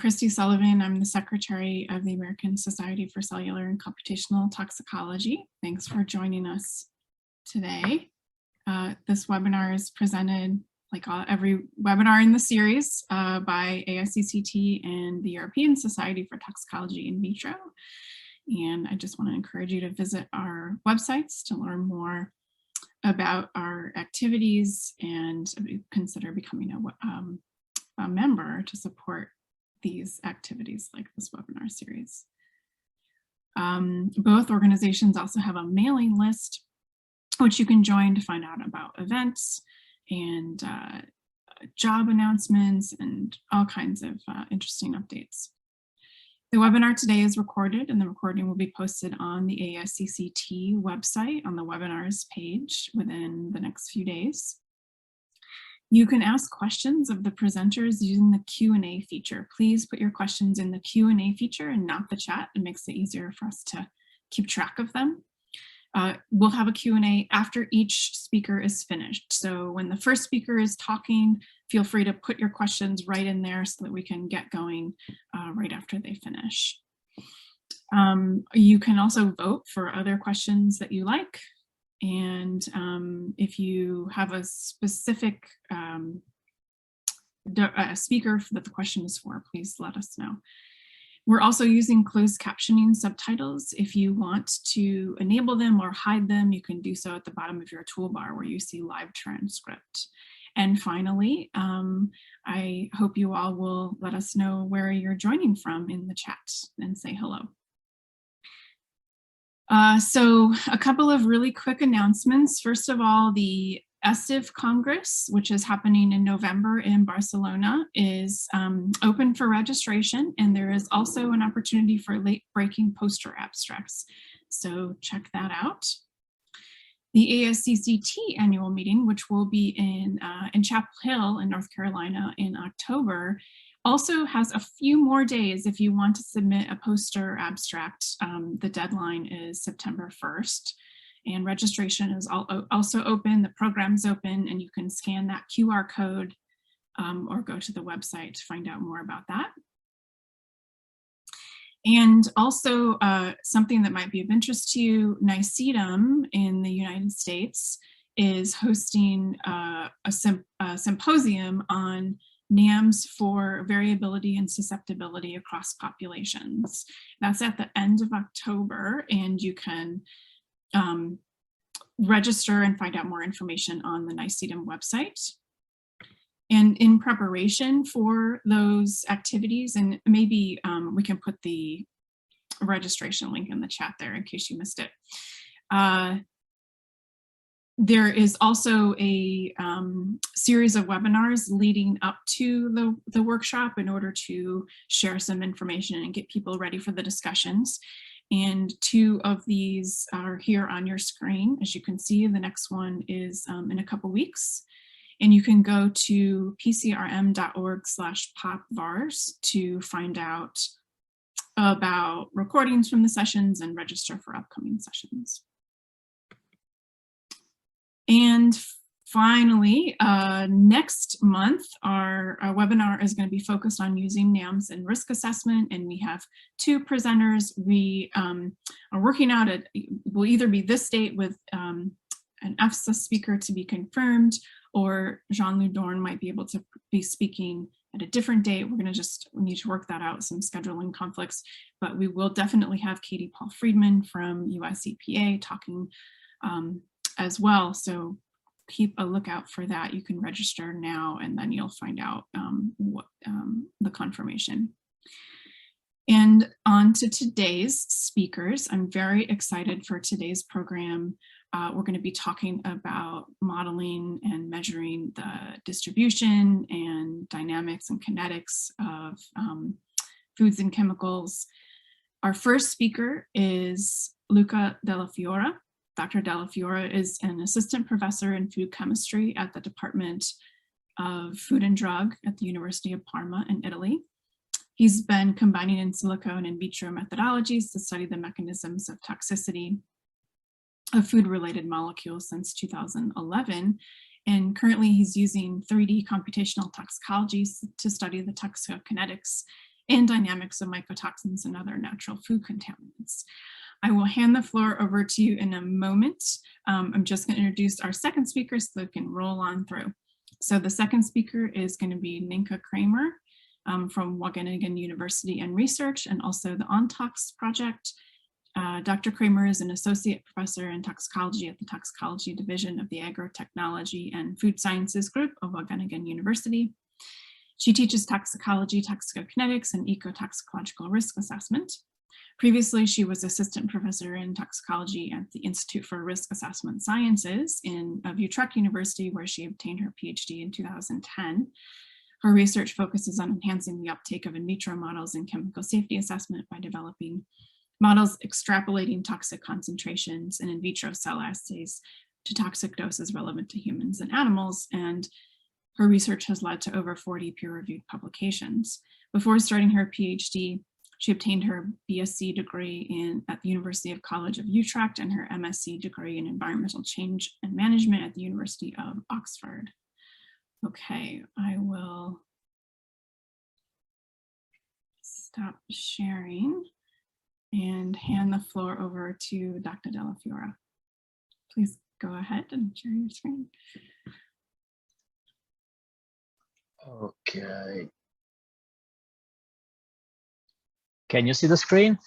Christy Sullivan. I'm the Secretary of the American Society for Cellular and Computational Toxicology. Thanks for joining us today. This webinar is presented, like every webinar in the series, by ASCCT and the European Society for Toxicology in Vitro. And I just want to encourage you to visit our websites to learn more about our activities and consider becoming a member to support these activities like this webinar series. Both organizations also have a mailing list which you can join to find out about events and job announcements and all kinds of interesting updates. The webinar today is recorded, and the recording will be posted on the ASCCT website on the webinars page within the next few days. You can ask questions of the presenters using the Q&A feature. Please put your questions in the Q&A feature and not the chat. It makes it easier for us to keep track of them. We'll have a Q&A after each speaker is finished. So when the first speaker is talking, feel free to put your questions right in there so that we can get going right after they finish. You can also vote for other questions that you like. And if you have a specific speaker that the question is for, please let us know. We're also using closed captioning subtitles. If you want to enable them or hide them, you can do so at the bottom of your toolbar where you see live transcript. And finally, I hope you all will let us know where you're joining from in the chat and say hello. So a couple of really quick announcements. First of all, the ESTIV Congress, which is happening in November in Barcelona, is open for registration, and there is also an opportunity for late-breaking poster abstracts. So check that out. The ASCCT annual meeting, which will be in Chapel Hill in North Carolina in October, also has a few more days if you want to submit a poster abstract. The deadline is September 1st. And registration is also open, the program's open, and you can scan that QR code or go to the website to find out more about that. And also something that might be of interest to you, NYCEDM in the United States is hosting a symposium on NAMs for variability and susceptibility across populations. That's at the end of October, and you can register and find out more information on the NYCEDM website. And in preparation for those activities, and maybe we can put the registration link in the chat there in case you missed it. There is also a series of webinars leading up to the workshop in order to share some information and get people ready for the discussions. And two of these are here on your screen. As you can see, the next one is in a couple weeks. And you can go to pcrm.org/popvars to find out about recordings from the sessions and register for upcoming sessions. And finally, next month, our webinar is going to be focused on using NAMs in risk assessment, and we have two presenters. We are working out, it will either be this date with an EFSA speaker to be confirmed, or Jean-Loup Dorn might be able to be speaking at a different date. We need to work that out, some scheduling conflicts, but we will definitely have Katie Paul Friedman from US EPA talking as well. So keep a lookout for that. You can register now, and then you'll find out the confirmation. And on to today's speakers. I'm very excited for today's program. We're going to be talking about modeling and measuring the distribution and dynamics and kinetics of foods and chemicals. Our first speaker is Luca Dellafiora. Dr. Dellafiora is an assistant professor in food chemistry at the Department of Food and Drug at the University of Parma in Italy. He's been combining in silico and in vitro methodologies to study the mechanisms of toxicity of food-related molecules since 2011. And currently he's using 3D computational toxicology to study the toxicokinetics and dynamics of mycotoxins and other natural food contaminants. I will hand the floor over to you in a moment. I'm just going to introduce our second speaker so they can roll on through. So the second speaker is going to be Nynke Kramer from Wageningen University and Research, and also the OnTox project. Dr. Kramer is an associate professor in toxicology at the Toxicology Division of the Agrotechnology and Food Sciences Group of Wageningen University. She teaches toxicology, toxicokinetics, and ecotoxicological risk assessment. Previously, she was assistant professor in toxicology at the Institute for Risk Assessment Sciences of Utrecht University, where she obtained her PhD in 2010. Her research focuses on enhancing the uptake of in vitro models in chemical safety assessment by developing models extrapolating toxic concentrations and in vitro cell assays to toxic doses relevant to humans and animals, and her research has led to over 40 peer-reviewed publications. Before starting her PhD, she obtained her BSc degree at the University of College of Utrecht and her MSc degree in Environmental Change and Management at the University of Oxford. Okay, I will stop sharing and hand the floor over to Dr. Dellafiora. Please go ahead and share your screen. Okay. Can you see the screen?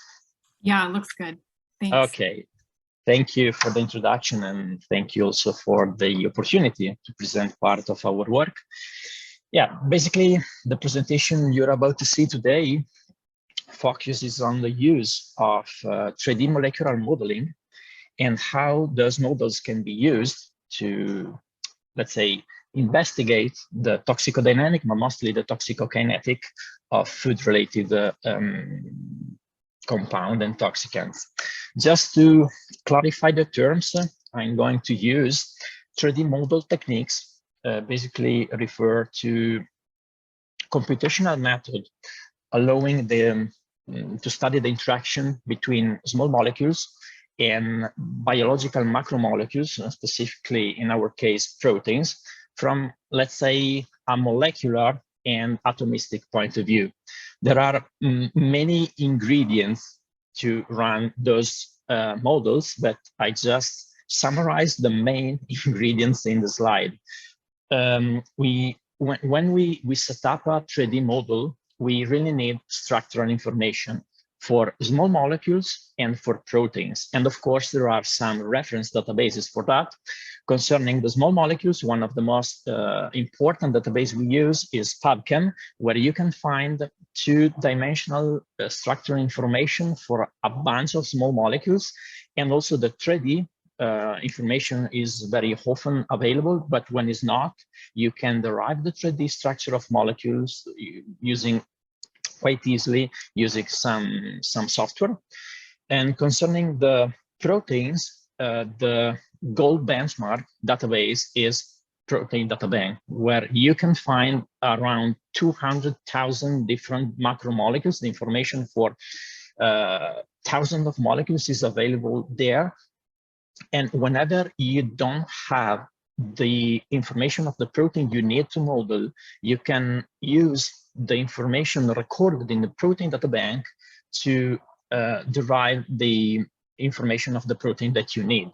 Yeah, it looks good. Thanks. Okay. Thank you for the introduction, and thank you also for the opportunity to present part of our work. Yeah, basically, the presentation you're about to see today focuses on the use of 3D molecular modeling and how those models can be used to, let's say, investigate the toxicodynamic, but mostly the toxicokinetic of food-related compound and toxicants. Just to clarify the terms, I'm going to use 3D model techniques, basically refer to computational method allowing them to study the interaction between small molecules and biological macromolecules, specifically in our case, proteins, from, let's say, a molecular and atomistic point of view. There are many ingredients to run those models, but I just summarized the main ingredients in the slide. When we set up a 3D model, we really need structural information for small molecules and for proteins. And of course, there are some reference databases for that. Concerning the small molecules, one of the most important database we use is PubChem, where you can find two-dimensional structural information for a bunch of small molecules. And also the 3D information is very often available, but when it's not, you can derive the 3D structure of molecules using quite easily using some software. And concerning the proteins, the gold benchmark database is Protein Data Bank, where you can find around 200,000 different macromolecules. The information for thousands of molecules is available there. And whenever you don't have the information of the protein you need to model, you can use the information recorded in the Protein Data Bank to derive the information of the protein that you need.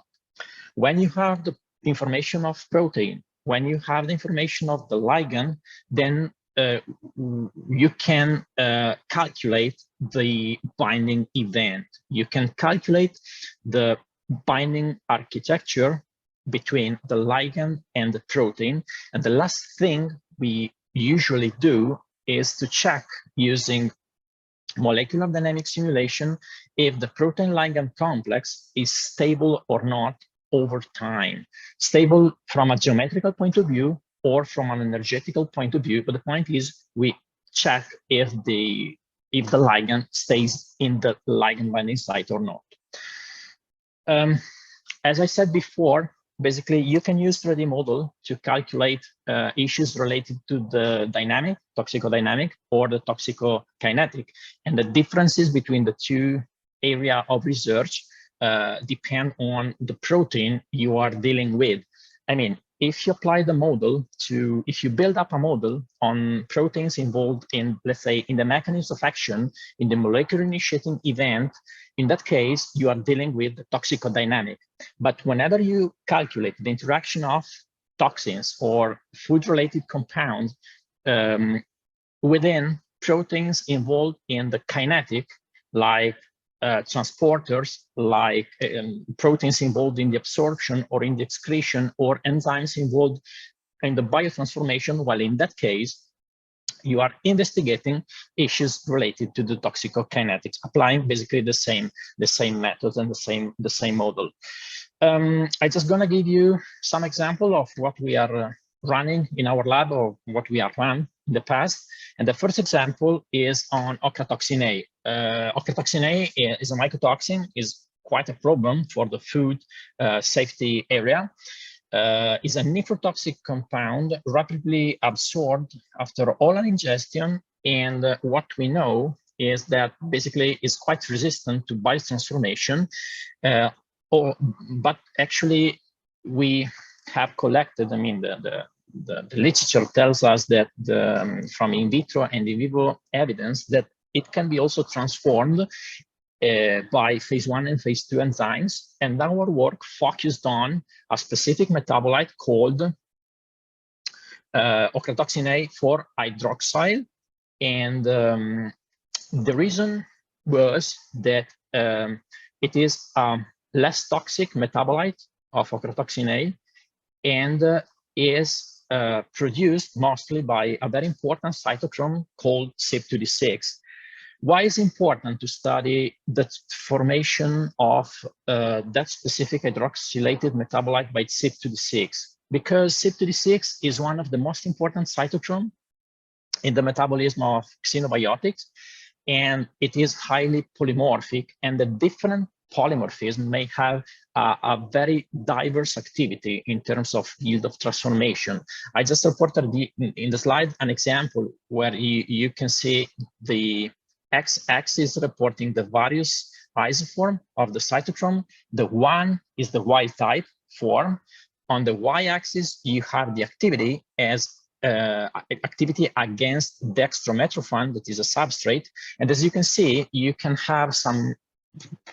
When you have the information of protein, when you have the information of the ligand, then you can calculate the binding event. You can calculate the binding architecture between the ligand and the protein. And the last thing we usually do is to check using molecular dynamic simulation if the protein ligand complex is stable or not over time. Stable from a geometrical point of view or from an energetical point of view, but the point is we check if the ligand stays in the ligand binding site or not. As I said before, basically you can use 3D model to calculate issues related to the dynamic, toxicodynamic, or the toxicokinetic, and the differences between the two areas of research depend on the protein you are dealing with. I mean, if you apply the model to, if you build up a model on proteins involved in, let's say, in the mechanisms of action, in the molecular initiating event, in that case, you are dealing with the toxicodynamic. But whenever you calculate the interaction of toxins or food-related compounds within proteins involved in the kinetic, like transporters, like proteins involved in the absorption or in the excretion, or enzymes involved in the biotransformation, well, in that case, you are investigating issues related to the toxicokinetics, applying basically the same methods and the same model. I'm just gonna give you some example of what we are running in our lab, or what we have run in the past. And the first example is on ochratoxin A. Ochratoxin A is a mycotoxin, is quite a problem for the food safety area. Is a nephrotoxic compound rapidly absorbed after oral ingestion. And what we know is that basically it's quite resistant to biotransformation. But actually, we have collected, I mean, the literature tells us that from in vitro and in vivo evidence that it can be also transformed by phase 1 and phase 2 enzymes. And our work focused on a specific metabolite called ochratoxin A 4-hydroxyl. And the reason was that it is less toxic metabolite of ochratoxin A, and is produced mostly by a very important cytochrome called CYP2D6. Why is it important to study the formation of that specific hydroxylated metabolite by CYP2D6? Because CYP2D6 is one of the most important cytochrome in the metabolism of xenobiotics, and it is highly polymorphic, and the different polymorphism may have a very diverse activity in terms of yield of transformation. I just reported in the slide an example where you can see the x-axis reporting the various isoform of the cytochrome. The one is the wild type form. On the y-axis, you have the activity as activity against dextromethorphan, that is a substrate. And as you can see, you can have some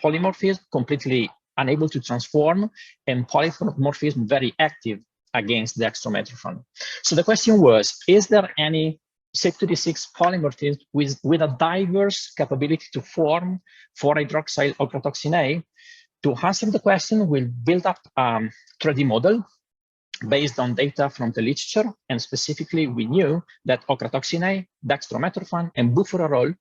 polymorphism completely unable to transform, and polymorphism very active against dextromethorphan. So the question was, is there any CYP2D6 polymorphism with a diverse capability to form 4-hydroxyl ochratoxin A? To answer the question, we'll build up a 3D model based on data from the literature, and specifically we knew that ochratoxin A, dextromethorphan, and bufferol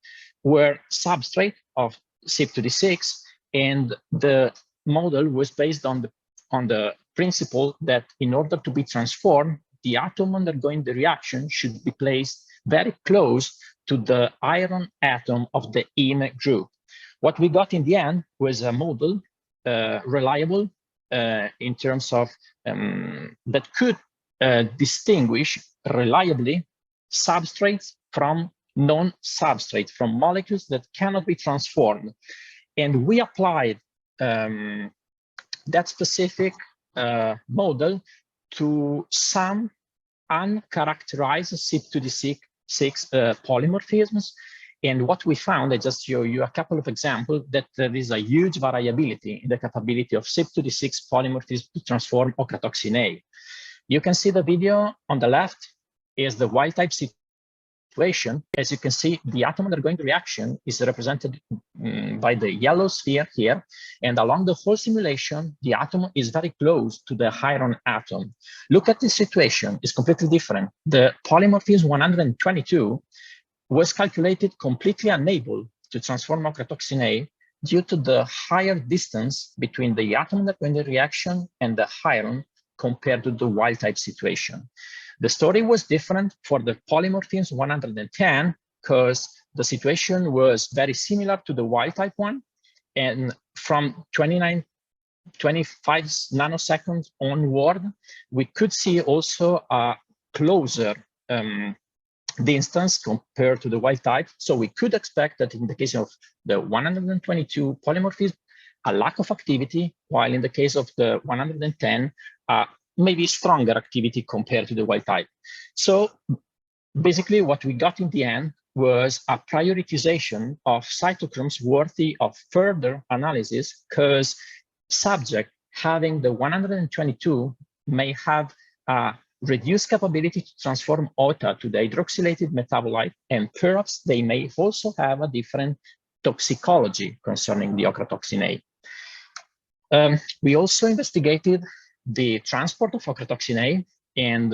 were substrate of CYP2D6, and the model was based on the principle that in order to be transformed, the atom undergoing the reaction should be placed very close to the iron atom of the heme group. What we got in the end was a model reliable in terms of that could distinguish reliably substrates from non-substrate, from molecules that cannot be transformed. And we applied that specific model to some uncharacterized CYP2D6 polymorphisms. And what we found, I just show you a couple of examples, that there is a huge variability in the capability of CYP2D6 polymorphism to transform ochratoxin A. You can see the video on the left is the wild type situation. As you can see, the atom undergoing the reaction is represented by the yellow sphere here. And along the whole simulation, the atom is very close to the iron atom. Look at this situation, it's completely different. The polymorphism 122 was calculated completely unable to transform ochratoxin A due to the higher distance between the atom undergoing the reaction and the iron compared to the wild type situation. The story was different for the polymorphisms 110 because the situation was very similar to the wild type one. And from 25 nanoseconds onward, we could see also a closer distance compared to the wild type. So we could expect that in the case of the 122 polymorphism, a lack of activity, while in the case of the 110, maybe stronger activity compared to the wild type. So basically what we got in the end was a prioritization of cytochromes worthy of further analysis, because subject having the 122 may have a reduced capability to transform OTA to the hydroxylated metabolite, and perhaps they may also have a different toxicology concerning the ochratoxin A. We also investigated the transport of ochratoxin A, and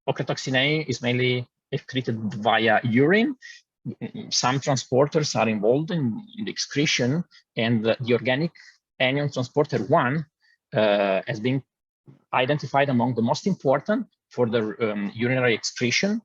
ochratoxin A is mainly excreted via urine. Some transporters are involved in the excretion, and the organic anion transporter 1 has been identified among the most important for the urinary excretion.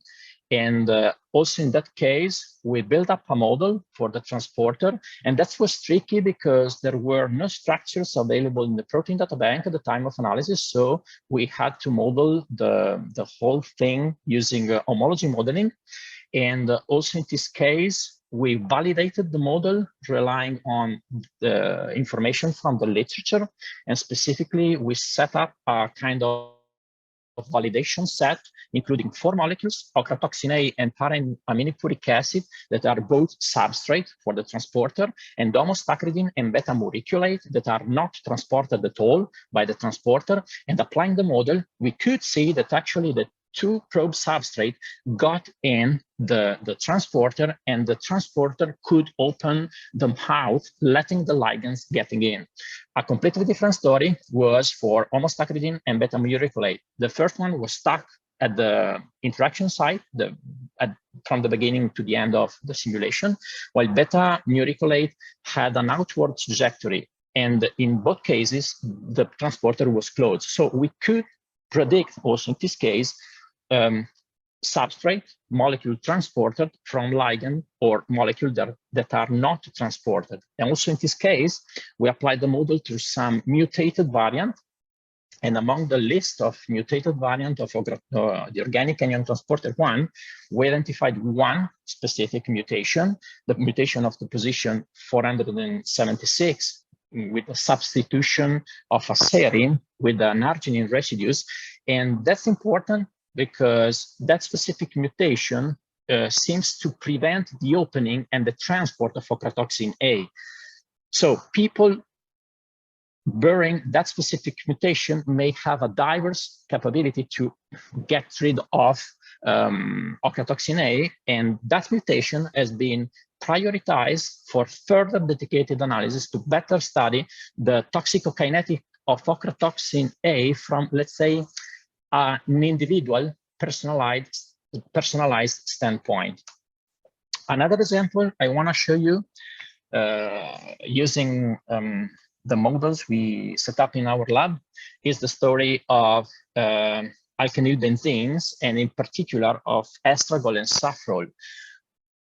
And also in that case, we built up a model for the transporter, and that was tricky because there were no structures available in the protein data bank at the time of analysis. So we had to model the whole thing using homology modeling. And also in this case, we validated the model relying on the information from the literature. And specifically, we set up a kind of validation set, including 4 molecules, ochratoxin A and para-aminopuric acid, that are both substrate for the transporter, and homostacridine and beta-muriculate that are not transported at all by the transporter. And applying the model, we could see that actually the 2 probe substrate got in the transporter, and the transporter could open the mouth, letting the ligands getting in. A completely different story was for homostacridine and beta-muriculate. The first one was stuck at the interaction site from the beginning to the end of the simulation, while beta-muriculate had an outward trajectory. And in both cases, the transporter was closed. So we could predict also in this case, substrate molecule transported from ligand or molecule that are not transported. And also in this case, we applied the model to some mutated variant. And among the list of mutated variant of the organic anion transporter 1, we identified one specific mutation, the mutation of the position 476, with a substitution of a serine with an arginine residues. And that's important because that specific mutation seems to prevent the opening and the transport of ochratoxin A. So people bearing that specific mutation may have a diverse capability to get rid of ochratoxin A, and that mutation has been prioritized for further dedicated analysis to better study the toxicokinetic of ochratoxin A from, let's say, an individual personalized standpoint. Another example I want to show you using the models we set up in our lab is the story of alkynyl benzenes, and in particular of estragol and safrole.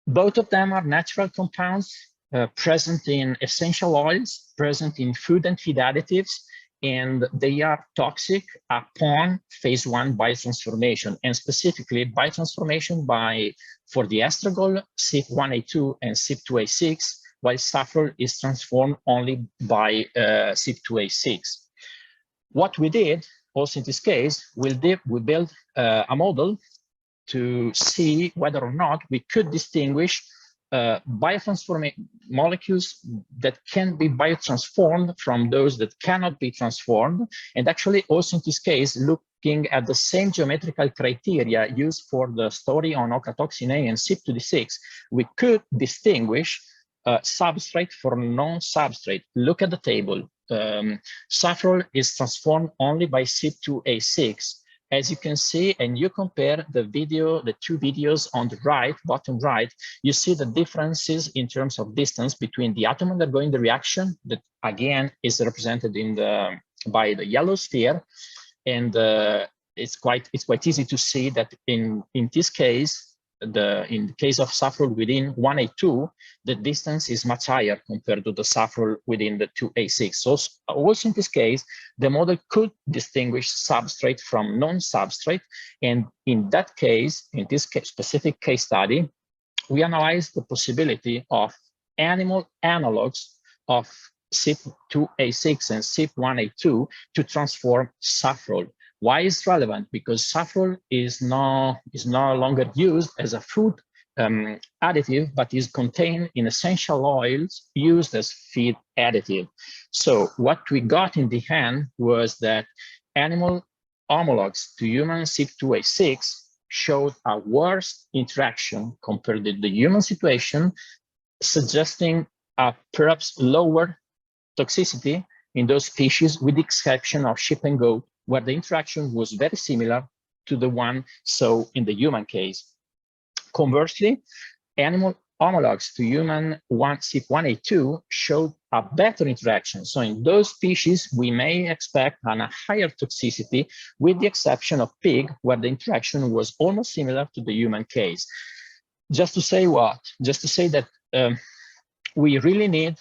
Both of them are natural compounds present in essential oils, present in food and feed additives, and they are toxic upon phase 1 biotransformation, and specifically biotransformation for the estragol, CYP1A2 and CYP2A6, while safrole is transformed only by CYP2A6. What we did, also in this case, we built a model to see whether or not we could distinguish biotransformation molecules that can be biotransformed from those that cannot be transformed. And actually, also in this case, looking at the same geometrical criteria used for the story on ochratoxin A and CYP2D6, we could distinguish substrate from non-substrate. Look at the table. Safrole is transformed only by CYP2A6. As you can see, and you compare the 2 videos on the right, bottom right, you see the differences in terms of distance between the atom undergoing the reaction, that again is represented by the yellow sphere, and it's quite easy to see that in this case, in the case of safrole within 1A2, the distance is much higher compared to the safrole within the 2A6. So also in this case, the model could distinguish substrate from non-substrate. And in that case, in this specific case study, we analyzed the possibility of animal analogs of CYP2A6 and CYP1A2 to transform safrole. Why is relevant? Because saffron is no longer used as a food additive, but is contained in essential oils used as feed additive. So what we got in the end was that animal homologs to human CYP2A6 showed a worse interaction compared to the human situation, suggesting a perhaps lower toxicity in those species, with the exception of sheep and goat, where the interaction was very similar to the one saw in the human case. Conversely, animal homologs to human CYP1A2 showed a better interaction. So in those species, we may expect a higher toxicity, with the exception of pig, where the interaction was almost similar to the human case. Just to say what? Just to say that we really need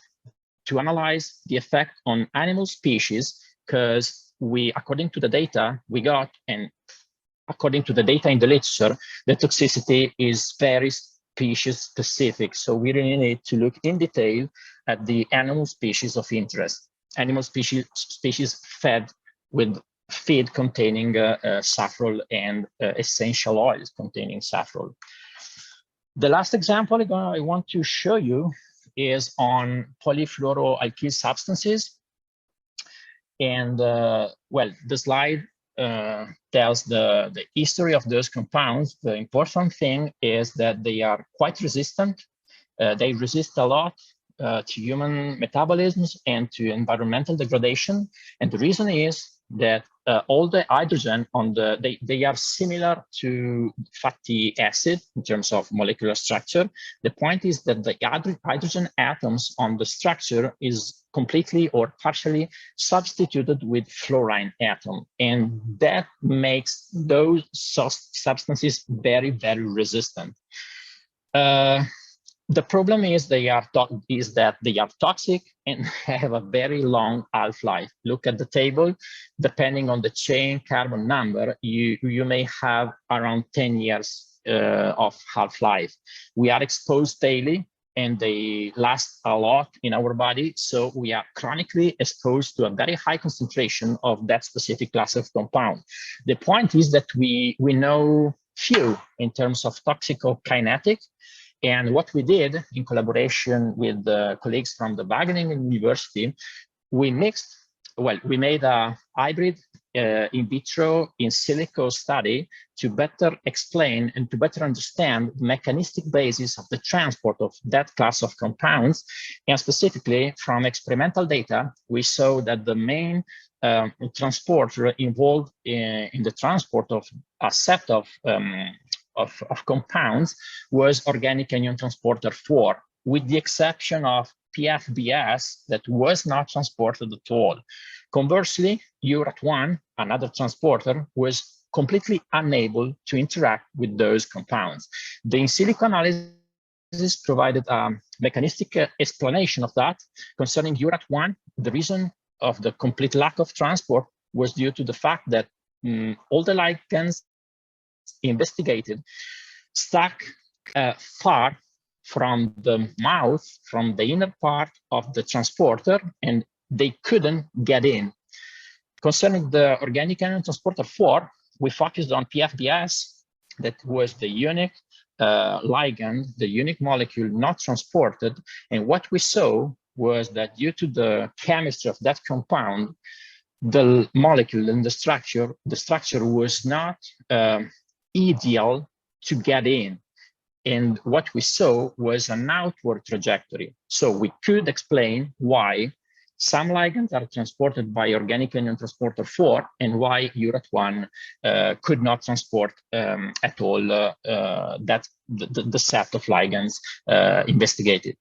to analyze the effect on animal species, because according to the data we got, and according to the data in the literature, the toxicity is very species specific. So we really need to look in detail at the animal species of interest, animal species fed with feed containing saffron and essential oils containing saffron. The last example I want to show you is on polyfluoroalkyl substances. And well, the slide tells the history of those compounds. The important thing is that they are quite resistant. They resist a lot to human metabolisms and to environmental degradation. And the reason is that all the hydrogen on they are similar to fatty acid in terms of molecular structure. The point is that the hydrogen atoms on the structure is completely or partially substituted with fluorine atom, and that makes those substances very, very resistant. The problem is that they are toxic and have a very long half-life. Look at the table. Depending on the chain carbon number, you may have around 10 years of half-life. We are exposed daily, and they last a lot in our body. So we are chronically exposed to a very high concentration of that specific class of compound. The point is that we know few in terms of toxicokinetic. And what we did in collaboration with the colleagues from the Wageningen University, we made a hybrid in vitro in silico study to better explain and to better understand the mechanistic basis of the transport of that class of compounds. And specifically from experimental data, we saw that the main transporter involved in the transport of a set of compounds was organic anion transporter 4, with the exception of PFBS that was not transported at all. Conversely, URAT1, another transporter, was completely unable to interact with those compounds. The in silico analysis provided a mechanistic explanation of that. Concerning URAT1, the reason of the complete lack of transport was due to the fact that all the ligands investigated stuck far from the mouth, from the inner part of the transporter, and they couldn't get in. Concerning the organic anion transporter 4, we focused on PFBS, that was the unique ligand, the unique molecule not transported. And what we saw was that due to the chemistry of that compound, the molecule and the structure was not ideal to get in. And what we saw was an outward trajectory. So we could explain why some ligands are transported by organic anion transporter 4 and why URAT1 could not transport at all the set of ligands investigated.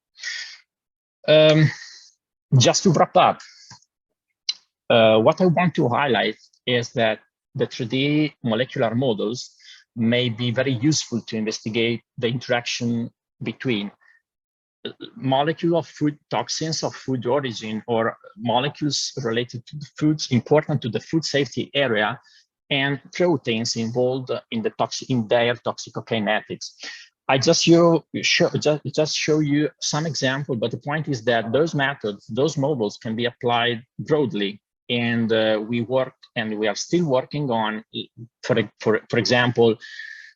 Just to wrap up, what I want to highlight is that the 3D molecular models may be very useful to investigate the interaction between molecule of food toxins of food origin or molecules related to the foods important to the food safety area and proteins involved in their toxicokinetics. I just show you some example, but the point is that those methods, those models can be applied broadly and we worked and we are still working on, for example,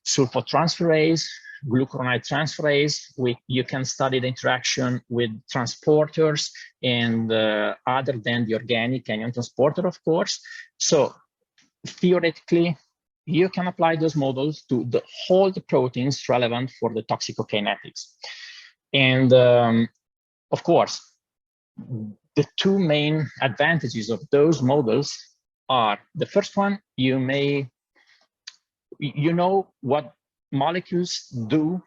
sulfotransferase, glucuronide transferase. You can study the interaction with transporters and other than the organic anion transporter, of course. So theoretically, you can apply those models to all the proteins relevant for the toxicokinetics. And of course, the two main advantages of those models are, the first one, you know what molecules do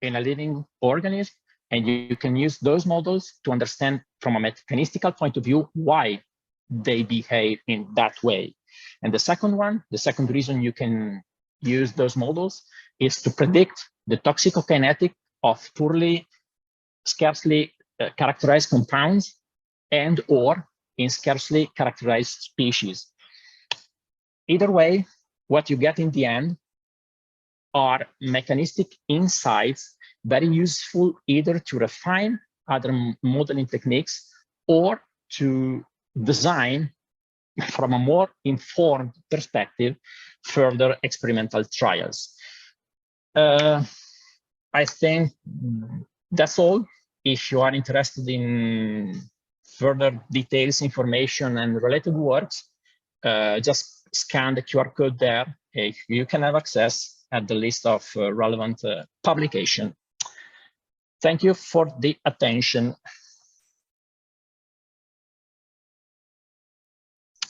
in a living organism, and you can use those models to understand from a mechanistical point of view why they behave in that way. And the second reason you can use those models is to predict the toxicokinetic of scarcely characterized compounds and or in scarcely characterized species. Either way, what you get in the end are mechanistic insights, very useful either to refine other modeling techniques or to design, from a more informed perspective, further experimental trials. I think that's all. If you are interested in further details, information, and related works, just scan the QR code there. You can have access at the list of relevant publication. Thank you for the attention.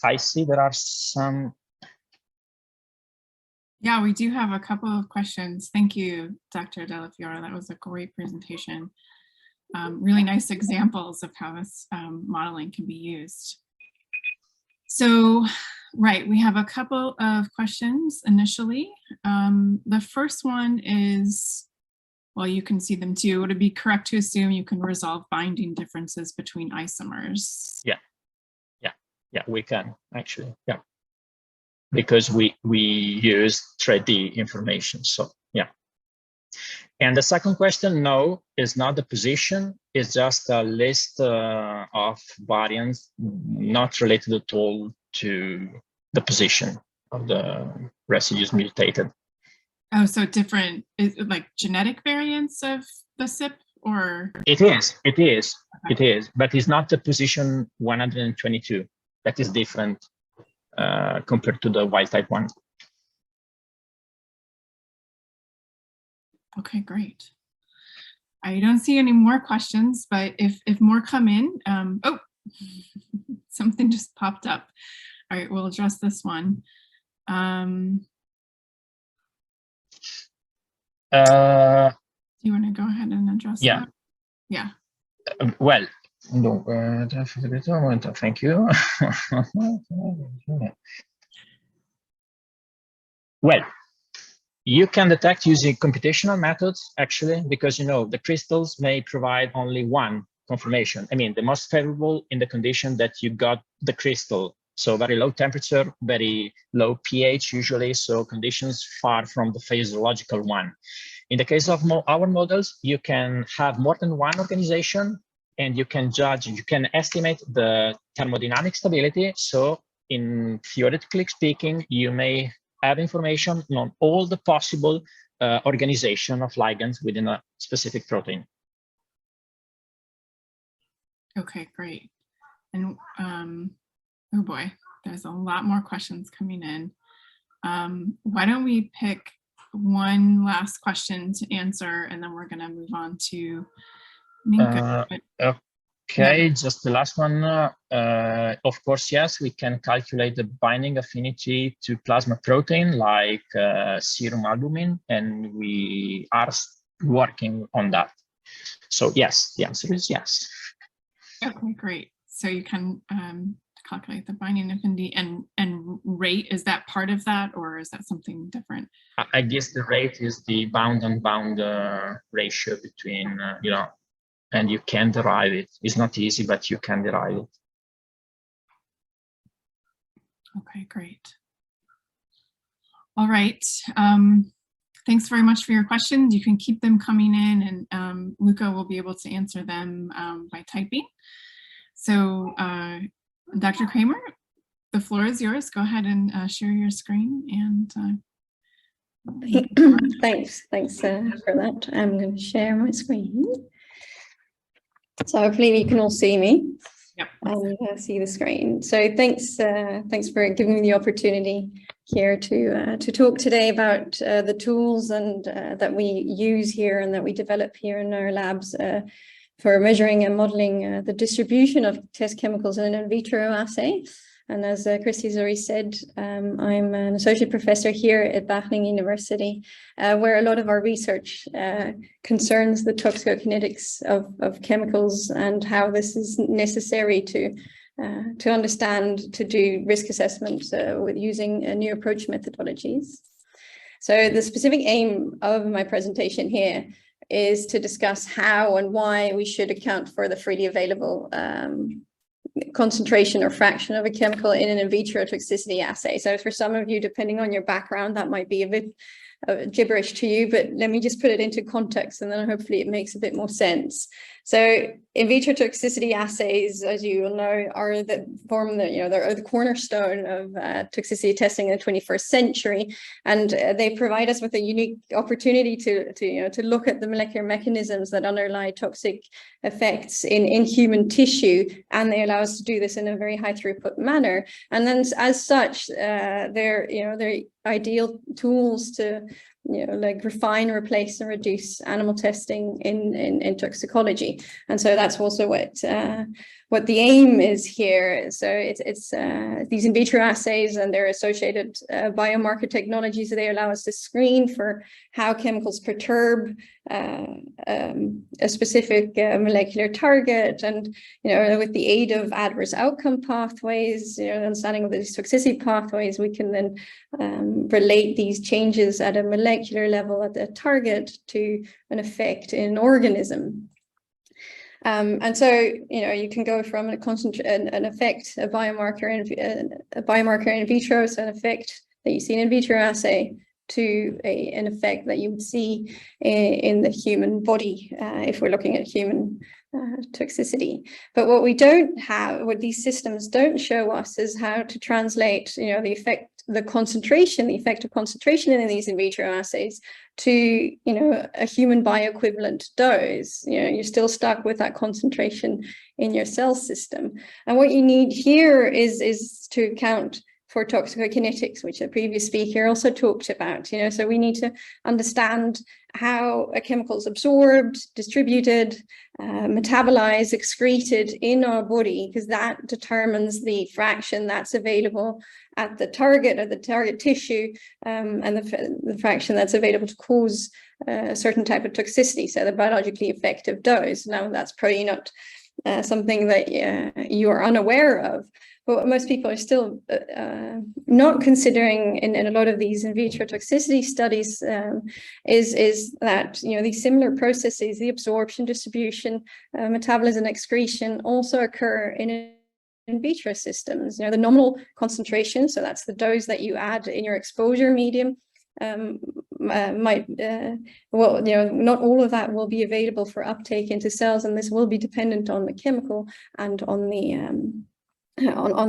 I see there are some. Yeah, we do have a couple of questions. Thank you, Dr. Dellafiora. That was a great presentation. Really nice examples of how this modeling can be used. So, right, we have a couple of questions initially. The first one is, well, you can see them too. Would it be correct to assume you can resolve binding differences between isomers? Yeah, we can actually, yeah. Because we use 3D information, so yeah. And the second question, no, is not the position. It's just a list of variants not related at all to the position of the residues mutated. Oh, so different, is it like genetic variants of the CYP, or? It is, but it's not the position 122. That is different compared to the wild type one. Okay, great. I don't see any more questions, but if more come in, oh, something just popped up. All right, we'll address this one. Do you want to go ahead and address that? Yeah. Well, no, thank you. Well, you can detect using computational methods, actually, because, you know, the crystals may provide only one conformation. I mean, the most favorable in the condition that you got the crystal. So very low temperature, very low pH usually, so conditions far from the physiological one. In the case of our models, you can have more than one organization, and you can judge, you can estimate the thermodynamic stability. So in theoretically speaking, you may have information on all the possible organization of ligands within a specific protein. Okay, great. And oh boy, there's a lot more questions coming in. Why don't we pick one last question to answer, and then we're going to move on to Nynke. Okay, yeah. Just the last one. Of course, yes, we can calculate the binding affinity to plasma protein like serum albumin, and we are working on that. So yes, the answer is yes. Okay, great. So you can calculate the binding affinity and rate. Is that part of that, or is that something different? I guess the rate is the bound-unbound ratio between, you know, and you can derive it. It's not easy, but you can derive it. Okay, great. All right. Thanks very much for your questions. You can keep them coming in, and Luca will be able to answer them by typing. So Dr. Kramer, the floor is yours. Go ahead and share your screen and Thanks for that. I'm going to share my screen. So hopefully you can all see me. Yep. And see the screen. So thanks for giving me the opportunity here to talk today about the tools and that we use here and that we develop here in our labs for measuring and modeling the distribution of test chemicals in an in vitro assay. And as Christy's already said, I'm an associate professor here at Wageningen University, where a lot of our research concerns the toxicokinetics of chemicals and how this is necessary to understand, to do risk assessments with using new approach methodologies. So the specific aim of my presentation here is to discuss how and why we should account for the freely available concentration or fraction of a chemical in an in vitro toxicity assay. So for some of you, depending on your background, that might be a bit gibberish to you, but let me just put it into context and then hopefully it makes a bit more sense. So in vitro toxicity assays, as you all know, are they're the cornerstone of toxicity testing in the 21st century, and they provide us with a unique opportunity to look at the molecular mechanisms that underlie toxic effects in human tissue, and they allow us to do this in a very high throughput manner. And then, as such, they're ideal tools to like refine, replace, and reduce animal testing in toxicology. And so that's also what the aim is here. So it's these in vitro assays and their associated biomarker technologies. They allow us to screen for how chemicals perturb a specific molecular target, and with the aid of adverse outcome pathways, understanding of these toxicity pathways, we can then relate these changes at a molecular level at the target to an effect in an organism. And so, you can go from an effect, a biomarker in vitro, so an effect that you see in in vitro assay, to an effect that you would see in the human body if we're looking at human toxicity. But what we don't have, what these systems don't show us, is how to translate, the effect of concentration in these in vitro assays to, a human bioequivalent dose. You're still stuck with that concentration in your cell system. And what you need here is to account for toxicokinetics, which the previous speaker also talked about. So we need to understand how a chemical is absorbed, distributed, metabolized, excreted in our body, because that determines the fraction that's available at the target or the target tissue, and the fraction that's available to cause a certain type of toxicity, so the biologically effective dose. Now, that's probably not something that you are unaware of. But what most people are still not considering in a lot of these in vitro toxicity studies is that these similar processes, the absorption, distribution, metabolism, excretion, also occur in vitro systems. The nominal concentration, so that's the dose that you add in your exposure medium, not all of that will be available for uptake into cells, and this will be dependent on the chemical and on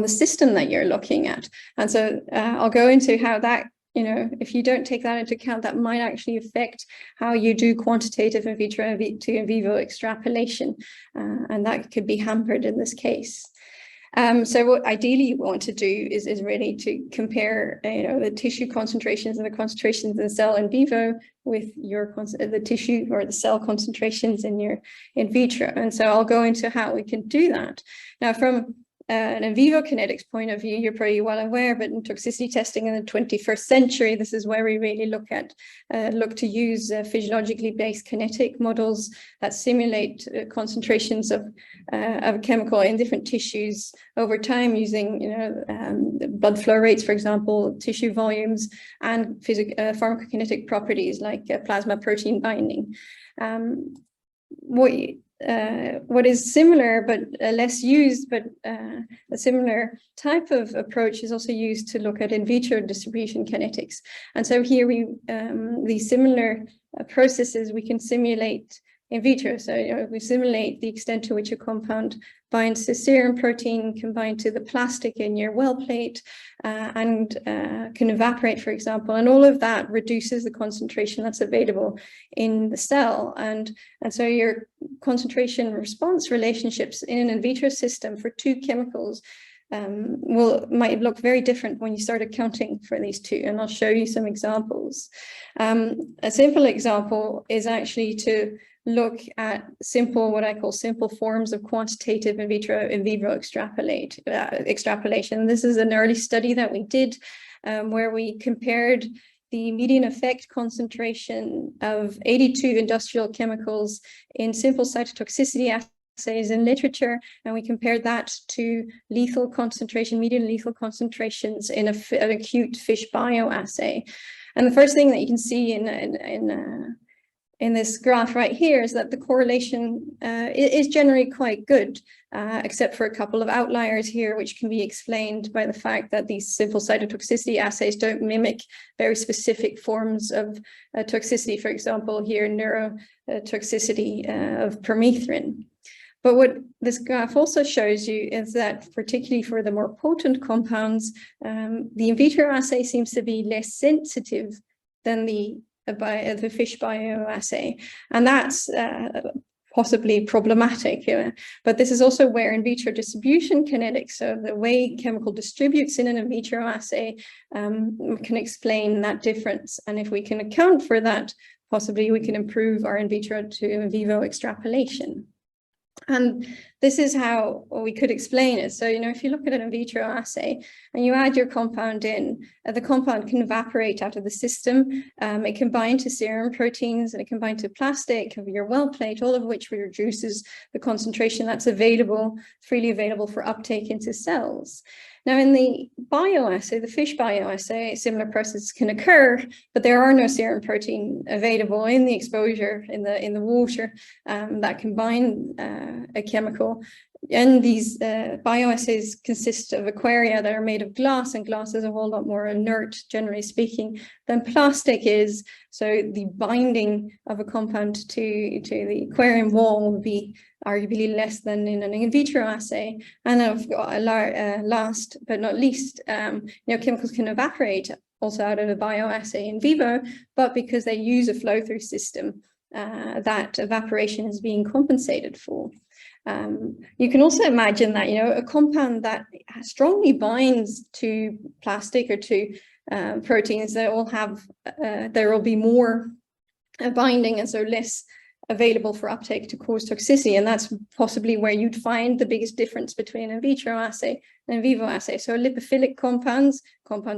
the system that you're looking at. And so I'll go into how that, if you don't take that into account, that might actually affect how you do quantitative in vitro to in vivo extrapolation, and that could be hampered in this case. So what ideally you want to do is really to compare, the tissue concentrations and the concentrations in the cell in vivo with the tissue or the cell concentrations in your in vitro. And so I'll go into how we can do that. Now, from an in vivo kinetics point of view, you're pretty well aware, but in toxicity testing in the 21st century, this is where we really look to use physiologically based kinetic models that simulate concentrations of a chemical in different tissues over time, using blood flow rates, for example, tissue volumes, and pharmacokinetic properties like plasma protein binding. What is similar but less used, but a similar type of approach is also used to look at in vitro distribution kinetics. And so here these similar processes, we can simulate in vitro. So we simulate the extent to which a compound binds to serum protein, can bind to the plastic in your well plate, and can evaporate, for example. And all of that reduces the concentration that's available in the cell. And so your concentration response relationships in an in vitro system for two chemicals might look very different when you start accounting for these two, and I'll show you some examples. A simple example is actually to look at what I call simple forms of quantitative in vitro in vivo extrapolation. This is an early study that we did where we compared the median effect concentration of 82 industrial chemicals in simple cytotoxicity assays in literature, and we compared that to lethal concentration, median lethal concentrations in an acute fish bioassay. And the first thing that you can see in this graph right here is that the correlation is generally quite good, except for a couple of outliers here, which can be explained by the fact that these simple cytotoxicity assays don't mimic very specific forms of toxicity. For example, here neurotoxicity of permethrin. But what this graph also shows you is that, particularly for the more potent compounds, the in vitro assay seems to be less sensitive than the fish bioassay, and that's possibly problematic. But this is also where in vitro distribution kinetics, so the way chemical distributes in an in vitro assay, can explain that difference. And if we can account for that, possibly we can improve our in vitro to in vivo extrapolation. And this is how we could explain it. So, if you look at an in vitro assay and you add your compound in, the compound can evaporate out of the system. It can bind to serum proteins, and it can bind to plastic of your well plate, all of which reduces the concentration that's freely available for uptake into cells. Now, in the bioassay, the fish bioassay, similar processes can occur, but there are no serum protein available in the exposure in the water that can bind a chemical. And these bioassays consist of aquaria that are made of glass, and glass is a whole lot more inert, generally speaking, than plastic is. So the binding of a compound to the aquarium wall would be arguably less than in an in vitro assay. And I've got last but not least, chemicals can evaporate also out of a bioassay in vivo, but because they use a flow-through system, that evaporation is being compensated for. You can also imagine that, a compound that strongly binds to plastic or to proteins, there will be more binding, and so less available for uptake to cause toxicity. And that's possibly where you'd find the biggest difference between an in vitro assay and in vivo assay. So lipophilic compounds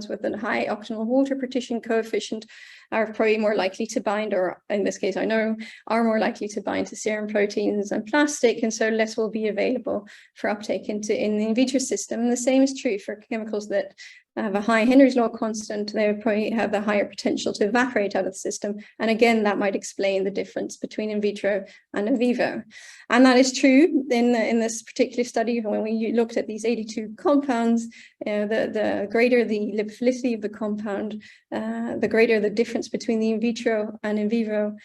with a high octanol water partition coefficient, are probably more likely to bind, or in this case, are more likely to bind to serum proteins and plastic, and so less will be available for uptake in the in vitro system. And the same is true for chemicals that have a high Henry's law constant. They would probably have the higher potential to evaporate out of the system. And again, that might explain the difference between in vitro and in vivo. And that is true in this particular study. When we looked at these 82 compounds, the greater the lipophilicity of the compound, the greater the difference between the in vitro and in vivo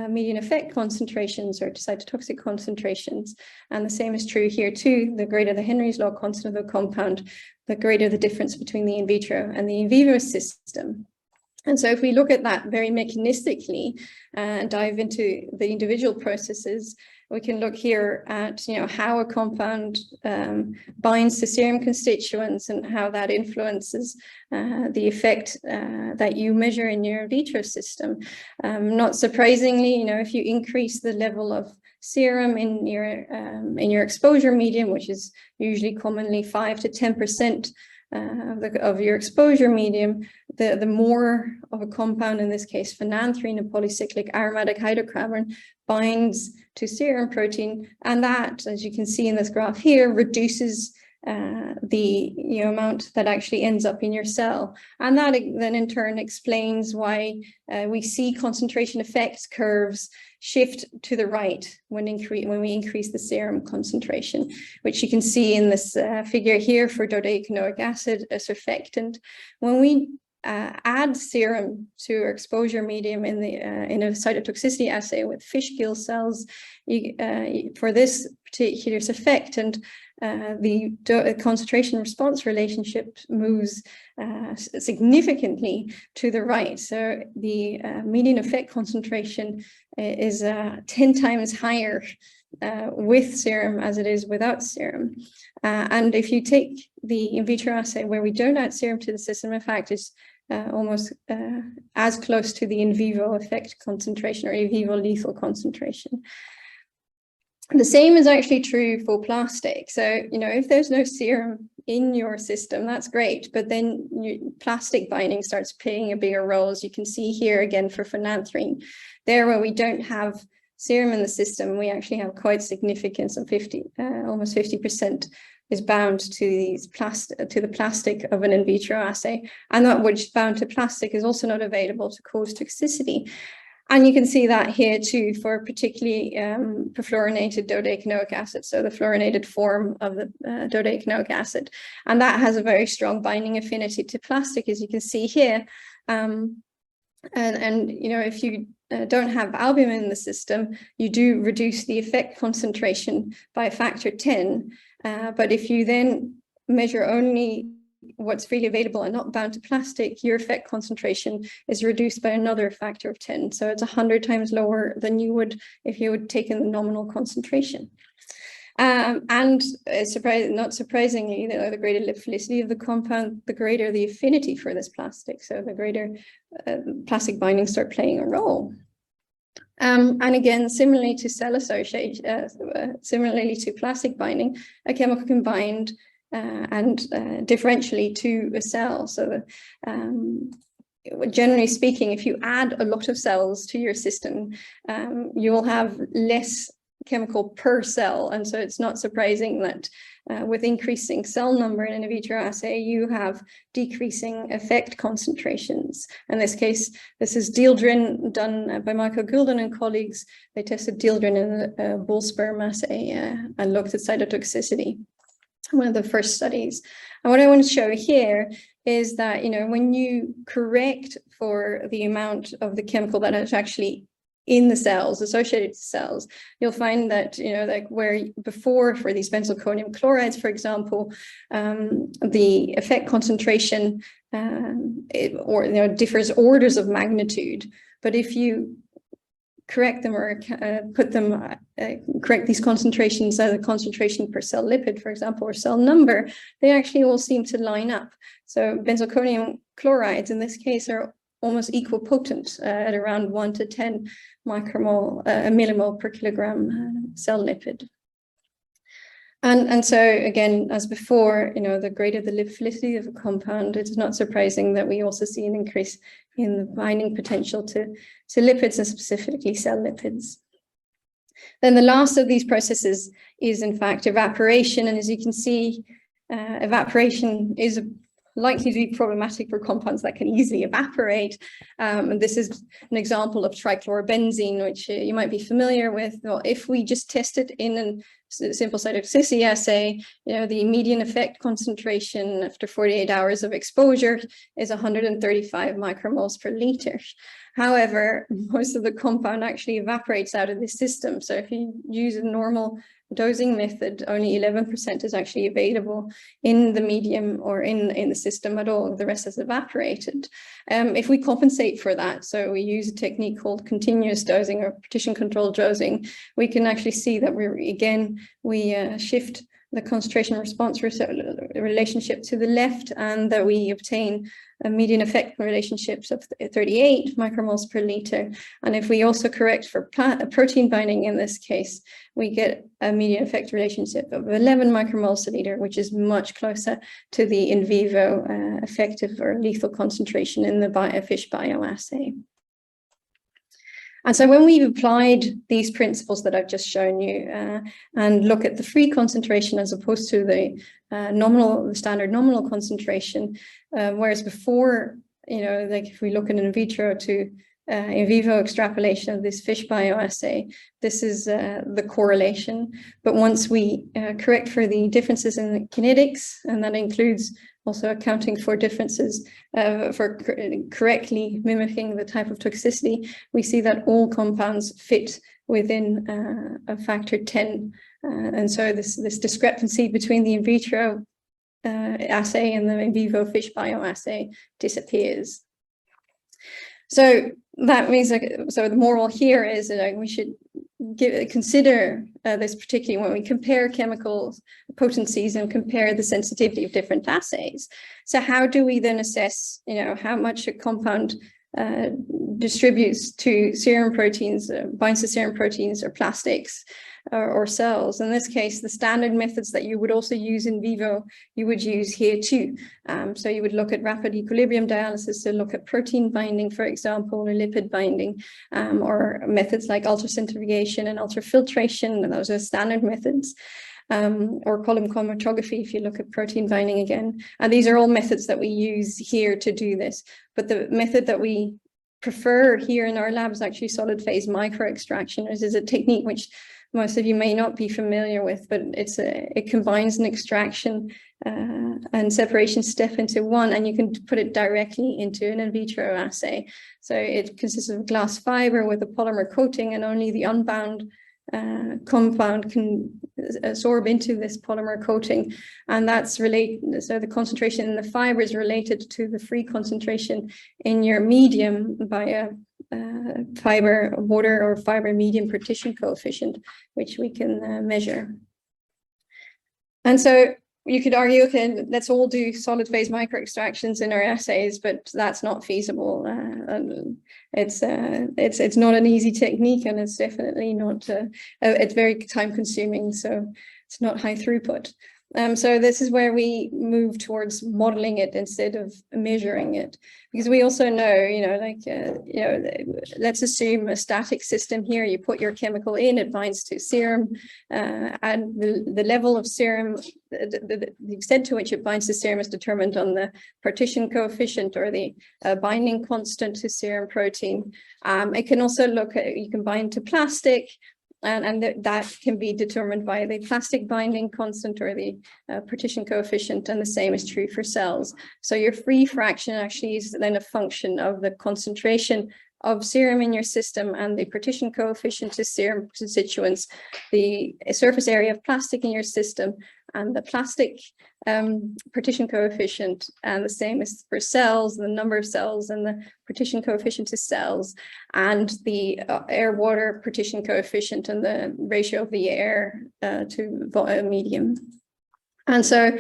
median effect concentrations or cytotoxic concentrations. And the same is true here too. The greater the Henry's law constant of the compound, the greater the difference between the in vitro and the in vivo system. And so if we look at that very mechanistically and dive into the individual processes, we can look here at how a compound binds to serum constituents and how that influences the effect that you measure in your in vitro system. Not surprisingly, if you increase the level of serum in your exposure medium, which is usually commonly 5 to 10% of your exposure medium, the more of a compound, in this case phenanthrene, a polycyclic aromatic hydrocarbon, binds to serum protein, and that, as you can see in this graph here, reduces the amount that actually ends up in your cell. And that then in turn explains why we see concentration effects curves shift to the right when we increase the serum concentration, which you can see in this figure here for dodeicanoic acid, a surfactant. When we add serum to our exposure medium in a cytotoxicity assay with fish gill cells for this particular effect, and the concentration response relationship moves significantly to the right. So the median effect concentration is 10 times higher with serum as it is without serum. And if you take the in vitro assay where we don't add serum to the system, in fact, it's almost as close to the in vivo effect concentration or in vivo lethal concentration. The same is actually true for plastic. So, you know, if there's no serum in your system, that's great. But then plastic binding starts playing a bigger role, as you can see here again for phenanthrene. There, where we don't have serum in the system, we actually have quite significant, some almost 50% is bound to the plastic of an in vitro assay. And that which is bound to plastic is also not available to cause toxicity. And you can see that here too for particularly perfluorinated dodecanoic acid, so the fluorinated form of the dodecanoic acid. And that has a very strong binding affinity to plastic, as you can see here. And you know, if you don't have albumin in the system, you do reduce the effect concentration by a factor 10. But if you then measure only what's freely available and not bound to plastic, your effect concentration is reduced by another factor of 10. So it's 100 times lower than you would if you would take in the nominal concentration. And not surprisingly, the greater lipophilicity of the compound, the greater the affinity for this plastic. So the greater plastic bindings start playing a role. And again, similarly to cell association, similarly to plastic binding, a chemical can bind and differentially to a cell. So generally speaking, if you add a lot of cells to your system, you will have less chemical per cell. And so it's not surprising that with increasing cell number in an in vitro assay, you have decreasing effect concentrations. In this case, this is dieldrin done by Michael Goulden and colleagues. They tested dieldrin in a bull sperm assay and looked at cytotoxicity, one of the first studies. And what I want to show here is that, you know, when you correct for the amount of the chemical that is actually in the cells, associated to cells, you'll find that, you know, like where before for these benzalkonium chlorides, for example, the effect concentration differs orders of magnitude. But if you correct them or correct these concentrations as a concentration per cell lipid, for example, or cell number, they actually all seem to line up. So benzalkonium chlorides in this case are almost equal potent at around 1 to 10 micromole, millimole per kilogram cell lipid. And so again, as before, you know, the greater the lipophilicity of a compound, it's not surprising that we also see an increase in the binding potential to lipids and specifically cell lipids. Then the last of these processes is in fact evaporation. And as you can see, evaporation is likely to be problematic for compounds that can easily evaporate. And this is an example of trichlorobenzene, which you might be familiar with. Well, if we just test it in a simple cytotoxicity assay, you know, the median effect concentration after 48 hours of exposure is 135 micromoles per liter. However, most of the compound actually evaporates out of the system. So if you use a normal dosing method, only 11% is actually available in the medium or in the system at all. The rest has evaporated. If we compensate for that, so we use a technique called continuous dosing or partition-controlled dosing, we can actually see that we shift the concentration response relationship to the left, and that we obtain a median effect relationships of 38 micromoles per liter. And if we also correct for protein binding in this case, we get a median effect relationship of 11 micromoles per liter, which is much closer to the in vivo effective or lethal concentration in the fish bioassay. And so when we've applied these principles that I've just shown you and look at the free concentration as opposed to the standard nominal concentration, whereas before, you know, like if we look at in vitro to in vivo extrapolation of this fish bioassay. This is the correlation. But once we correct for the differences in the kinetics, and that includes also accounting for differences for correctly mimicking the type of toxicity, we see that all compounds fit within a factor 10. And so this discrepancy between the in vitro assay and the in vivo fish bioassay disappears. So that means, so the moral here is that we should consider this particularly when we compare chemical potencies and compare the sensitivity of different assays. So how do we then assess, how much a compound distributes to serum proteins, binds to serum proteins or plastics or cells? In this case, the standard methods that you would also use in vivo, you would use here too. So you would look at rapid equilibrium dialysis to look at protein binding, for example, or lipid binding, or methods like ultracentrifugation and ultrafiltration, and those are standard methods. Or column chromatography if you look at protein binding again. And these are all methods that we use here to do this. But the method that we prefer here in our lab is actually solid phase microextraction. This is a technique which most of you may not be familiar with, but it combines an extraction and separation step into one, and you can put it directly into an in vitro assay. So it consists of glass fiber with a polymer coating, and only the unbound compound can absorb into this polymer coating, and that's related. So the concentration in the fiber is related to the free concentration in your medium by a fiber water or fiber medium partition coefficient, which we can measure. And so you could argue, okay, let's all do solid phase microextractions in our assays, but that's not feasible. It's not an easy technique, and it's definitely not. It's very time consuming, so it's not high throughput. So this is where we move towards modeling it instead of measuring it, because we also know, let's assume a static system here. You put your chemical in, it binds to serum, and the level of serum, the extent to which it binds to serum is determined on the partition coefficient or the binding constant to serum protein. It can also look at, you can bind to plastic, and that can be determined by the plastic binding constant or the partition coefficient, and the same is true for cells. So your free fraction actually is then a function of the concentration of serum in your system and the partition coefficient to serum constituents, the surface area of plastic in your system, and the plastic partition coefficient, and the same is for cells, the number of cells and the partition coefficient to cells, and the air-water partition coefficient and the ratio of the air to medium. And so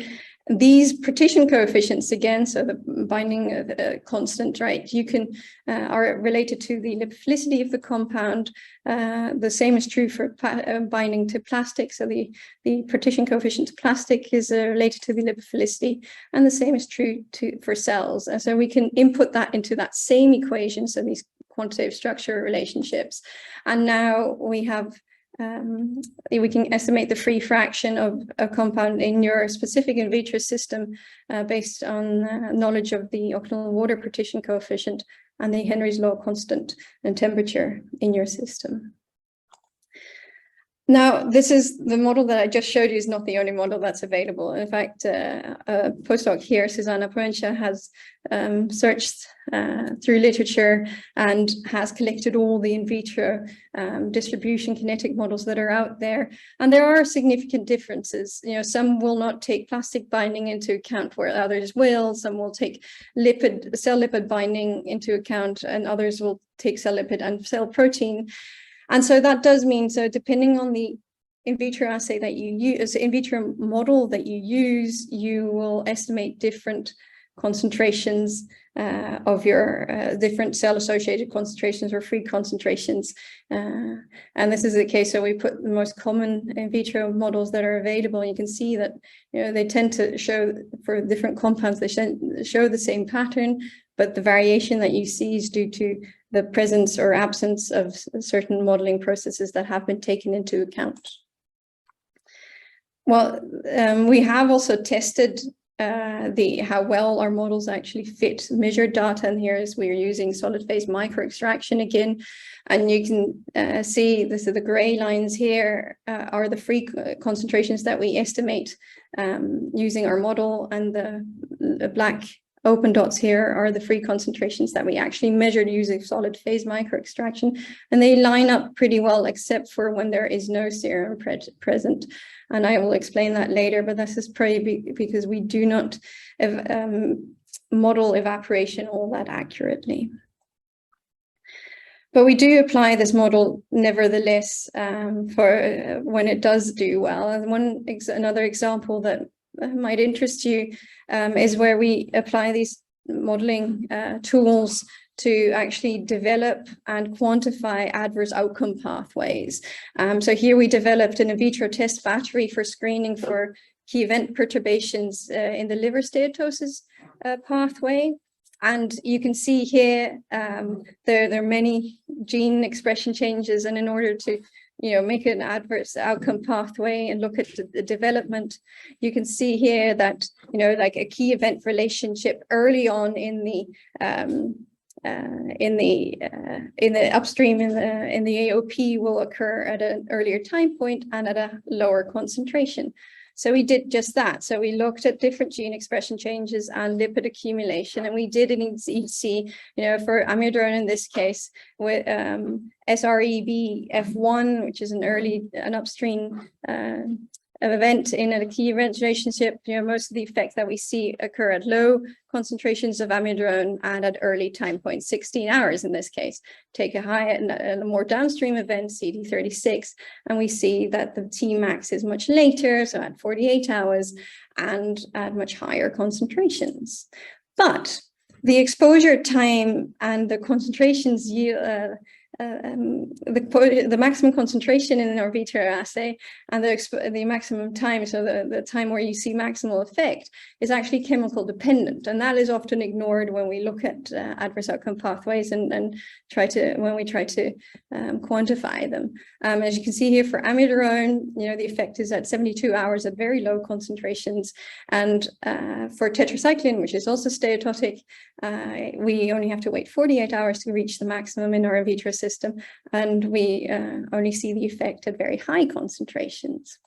these partition coefficients, again, so the binding constant, right, you can are related to the lipophilicity of the compound. The same is true for binding to plastic. So the partition coefficient to plastic is related to the lipophilicity, and the same is true for cells. And so we can input that into that same equation, so these quantitative structure relationships. And now we have we can estimate the free fraction of a compound in your specific in vitro system based on knowledge of the octanol water partition coefficient and the Henry's law constant and temperature in your system. Now, this is the model that I just showed you is not the only model that's available. In fact, a postdoc here, Susanna Proencia, has searched through literature and has collected all the in vitro distribution kinetic models that are out there. And there are significant differences. Some will not take plastic binding into account where others will. Some will take cell lipid binding into account, and others will take cell lipid and cell protein. And so that does mean, so depending on the in vitro assay that you use, in vitro model that you use, you will estimate different concentrations of your different cell-associated concentrations or free concentrations. And this is the case, so we put the most common in vitro models that are available. And you can see that they tend to show, for different compounds, they show the same pattern, but the variation that you see is due to the presence or absence of certain modeling processes that have been taken into account. Well, we have also tested how well our models actually fit measured data. And here is we're using solid phase micro extraction again, and you can see this are the gray lines here are the free concentrations that we estimate using our model, and the black open dots here are the free concentrations that we actually measured using solid phase micro extraction, and they line up pretty well except for when there is no serum present. And I will explain that later, but this is probably because we do not model evaporation all that accurately. But we do apply this model nevertheless for when it does do well. And another example that might interest you is where we apply these modeling tools to actually develop and quantify adverse outcome pathways. So here we developed an in vitro test battery for screening for key event perturbations in the liver steatosis pathway. And you can see here there are many gene expression changes, and in order to make an adverse outcome pathway and look at the development, you can see here that like a key event relationship early on in the upstream in the AOP will occur at an earlier time point and at a lower concentration. So we did just that. So we looked at different gene expression changes and lipid accumulation, and we did in see, for amiodarone in this case, with SREBF1, which is an upstream event in a key event relationship. Most of the effects that we see occur at low concentrations of amiodarone and at early time points, 16 hours in this case. Take a high and a more downstream event, CD36, and we see that the Tmax is much later, so at 48 hours and at much higher concentrations. But the exposure time and the concentrations the maximum concentration in our vitro assay and the maximum time, so the time where you see maximal effect, is actually chemical dependent, and that is often ignored when we look at adverse outcome pathways and when we try to quantify them. As you can see here for amiodarone, the effect is at 72 hours at very low concentrations, and for tetracycline, which is also steatotic, we only have to wait 48 hours to reach the maximum in our in vitro system, and we only see the effect at very high concentrations.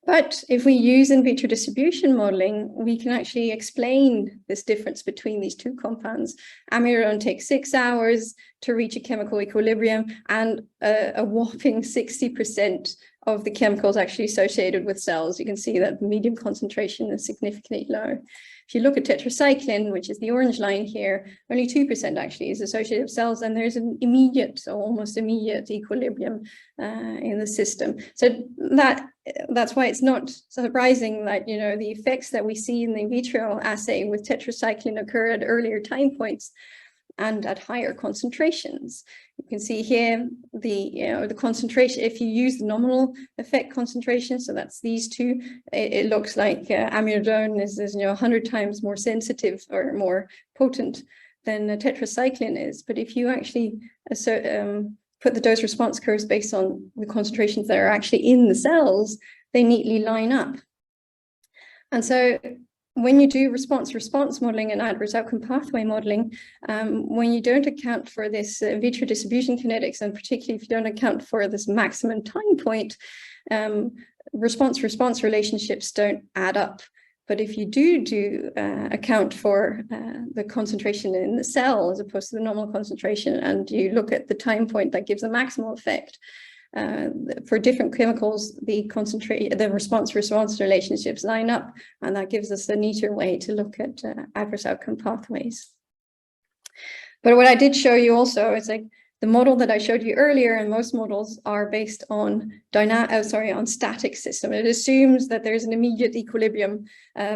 But if we use in vitro distribution modeling, we can actually explain this difference between these two compounds. Amiodarone takes 6 hours to reach a chemical equilibrium, and a whopping 60% of the chemicals actually associated with cells. You can see that the medium concentration is significantly low. If you look at tetracycline, which is the orange line here, only 2% actually is associated with cells, and there's an immediate or almost immediate equilibrium in the system. So that's why it's not surprising that the effects that we see in the in vitro assay with tetracycline occur at earlier time points and at higher concentrations. You can see here the concentration. If you use the nominal effect concentration, so that's these two, it looks like amiodarone is 100 times more sensitive or more potent than tetracycline is. But if you actually put the dose response curves based on the concentrations that are actually in the cells, they neatly line up. And so when you do response modeling and adverse outcome pathway modeling, when you don't account for this in vitro distribution kinetics, and particularly if you don't account for this maximum time point, response relationships don't add up. But if you do account for the concentration in the cell as opposed to the normal concentration, and you look at the time point that gives a maximal effect, for different chemicals, the response relationships line up, and that gives us a neater way to look at adverse outcome pathways. But what I did show you also is like the model that I showed you earlier, and most models are based on static system. It assumes that there's an immediate equilibrium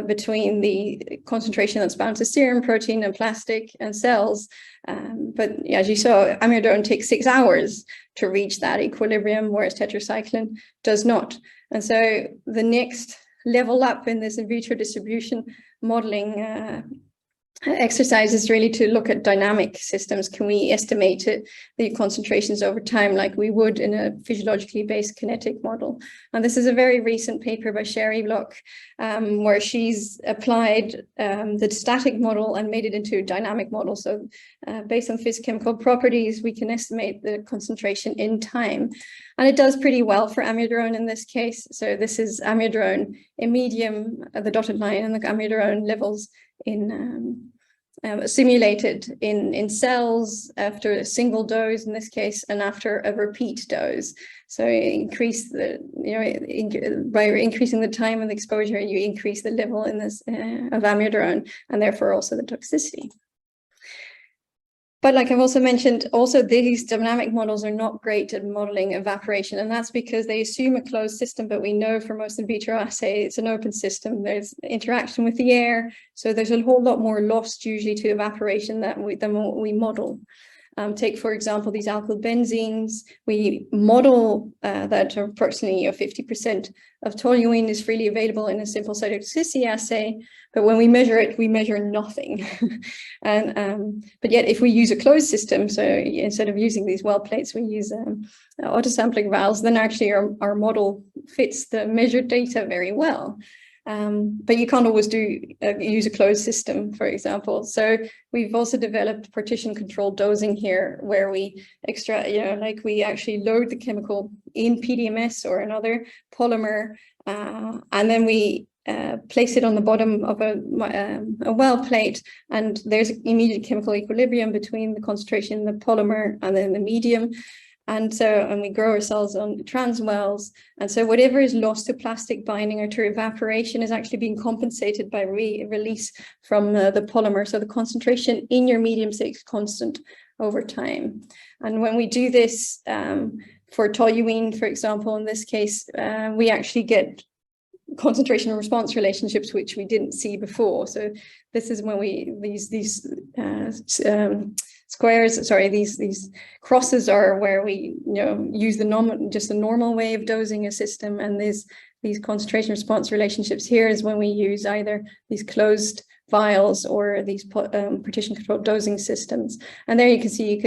between the concentration that's bound to serum protein and plastic and cells. But as you saw, amiodarone takes 6 hours to reach that equilibrium, whereas tetracycline does not. And so the next level up in this in vitro distribution modeling exercise is really to look at dynamic systems. Can we estimate the concentrations over time like we would in a physiologically based kinetic model? And this is a very recent paper by Sherry Block, where she's applied the static model and made it into a dynamic model. So based on physicochemical properties, we can estimate the concentration in time. And it does pretty well for amiodarone in this case. So this is amiodarone in medium, the dotted line, and the amiodarone levels in simulated in cells after a single dose in this case, and after a repeat dose. So increase the, by increasing the time of the exposure, you increase the level in this of amiodarone, and therefore also the toxicity. But like I've also mentioned, also these dynamic models are not great at modeling evaporation, and that's because they assume a closed system, but we know for most in vitro assays, it's an open system. There's interaction with the air, so there's a whole lot more lost usually to evaporation than what we model. Take, for example, these alkyl benzenes. We model that approximately 50% of toluene is freely available in a simple cytotoxicity assay, but when we measure it, we measure nothing. But yet, if we use a closed system, so instead of using these well plates, we use autosampling valves, then actually our model fits the measured data very well. But you can't always use a closed system, for example. So we've also developed partition controlled dosing here, where we we actually load the chemical in PDMS or another polymer, and then we place it on the bottom of a well plate, and there's immediate chemical equilibrium between the concentration in the polymer and then the medium. And we grow our cells on trans wells. And so whatever is lost to plastic binding or to evaporation is actually being compensated by release from the polymer. So the concentration in your medium stays constant over time. And when we do this for toluene, for example, in this case, we actually get concentration and response relationships, which we didn't see before. So this is when these crosses are where we use the normal way of dosing a system, and these concentration response relationships here is when we use either these closed vials or these partition controlled dosing systems. And there you can see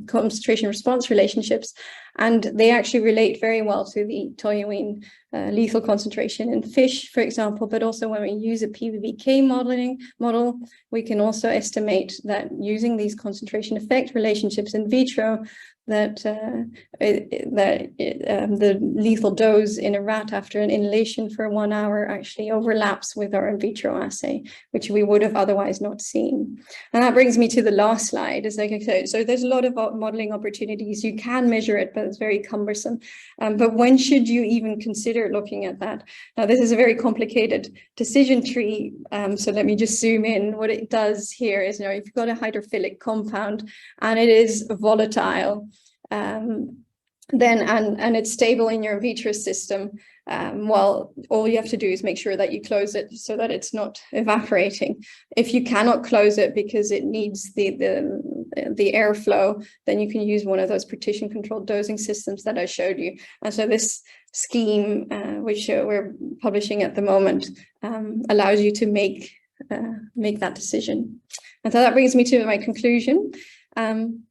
concentration response relationships, and they actually relate very well to the toluene lethal concentration in fish, for example. But also when we use a PBPK model, we can also estimate that using these concentration effect relationships in vitro, that the lethal dose in a rat after an inhalation for 1 hour actually overlaps with our in vitro assay, which we would have otherwise not seen. And that brings me to the last slide. Is like I said, so there's a lot of modeling opportunities. You can measure it, but it's very cumbersome. But when should you even consider looking at that? Now, this is a very complicated decision tree. So let me just zoom in. What it does here is, if you've got a hydrophilic compound and it is volatile, then and it's stable in your in vitro system, well, all you have to do is make sure that you close it so that it's not evaporating. If you cannot close it because it needs the airflow, then you can use one of those partition controlled dosing systems that I showed you. And so this scheme, which we're publishing at the moment, allows you to make that decision. And so that brings me to my conclusion.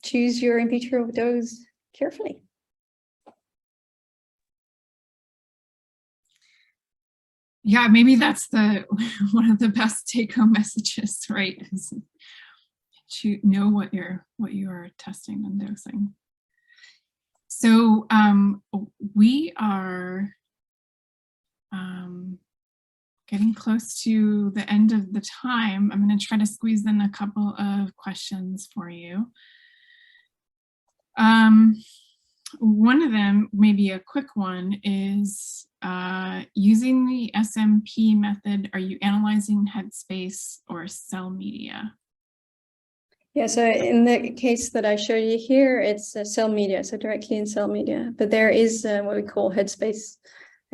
Choose your in vitro dose carefully. Yeah, maybe that's one of the best take-home messages, right? Is to know what you are testing and dosing. So we are getting close to the end of the time. I'm going to try to squeeze in a couple of questions for you. One of them, maybe a quick one, is using the SMP method, are you analyzing headspace or cell media? Yeah, so in the case that I showed you here, it's cell media, so directly in cell media. But there is what we call headspace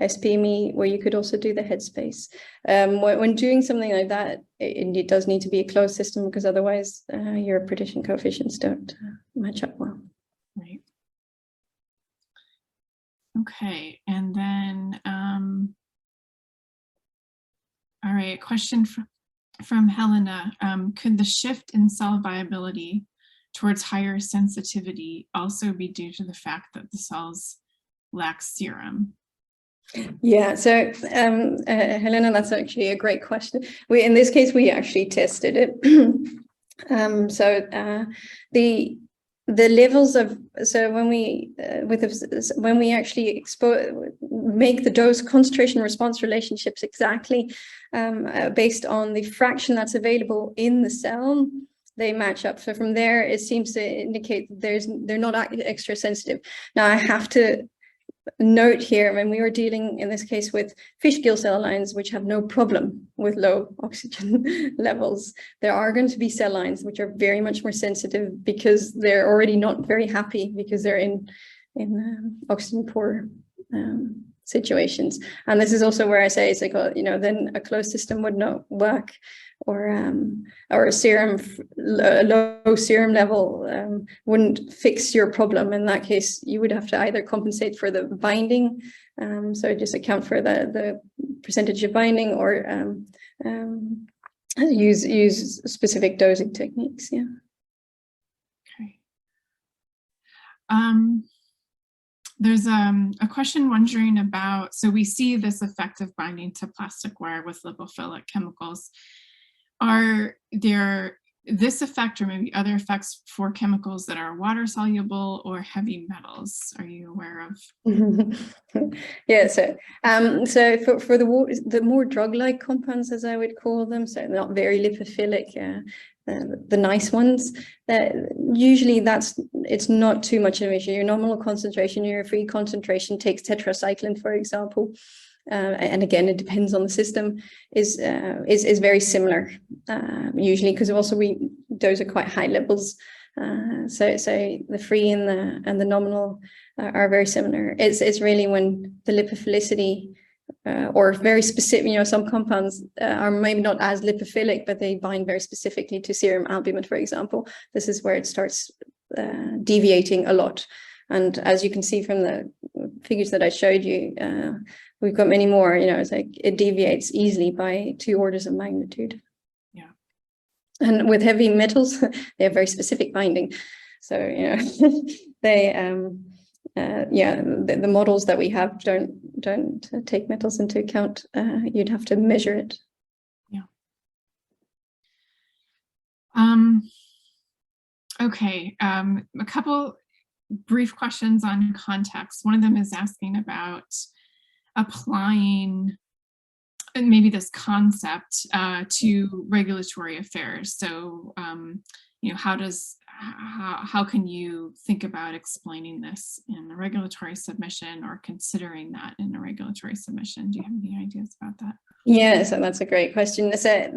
SPME, where you could also do the headspace. When doing something like that, it does need to be a closed system, because otherwise your prediction coefficients don't match up well. Right. Okay, and then, all right, question from Helena, could the shift in cell viability towards higher sensitivity also be due to the fact that the cells lack serum? Yeah, so Helena, that's actually a great question. In this case, we actually tested it. The levels of, so when we actually make the dose concentration response relationships exactly based on the fraction that's available in the cell, they match up. So from there, it seems to indicate that they're not extra sensitive. Now I have to note here, when we were dealing in this case with fish gill cell lines which have no problem with low oxygen levels, there are going to be cell lines which are very much more sensitive because they're already not very happy because they're in oxygen poor situations. And this is also where I say it's like, then a closed system would not work, or a low serum level wouldn't fix your problem. In that case, you would have to either compensate for the binding, so just account for the percentage of binding, or use specific dosing techniques. Yeah. Okay. There's a question wondering about, so we see this effect of binding to plastic wire with lipophilic chemicals. Are there this effect or maybe other effects for chemicals that are water soluble or heavy metals? Are you aware of? Yeah, so for the more drug-like compounds, as I would call them, so not very lipophilic, the nice ones, usually it's not too much of an issue. Your nominal concentration, your free concentration, takes tetracycline, for example. And again, it depends on the system, is very similar, usually, because also those are quite high levels. So the free and the nominal are very similar. It's really when the lipophilicity or very specific, some compounds are maybe not as lipophilic, but they bind very specifically to serum albumin, for example. This is where it starts deviating a lot. And as you can see from the figures that I showed you, we've got many more, it's like it deviates easily by 2 orders of magnitude. Yeah. And with heavy metals, they have very specific binding. So, they, the models that we have don't take metals into account. You'd have to measure it. Yeah. Okay, a couple brief questions on context. One of them is asking about applying maybe this concept to regulatory affairs. So, how can you think about explaining this in a regulatory submission or considering that in a regulatory submission? Do you have any ideas about that? Yeah, so that's a great question. So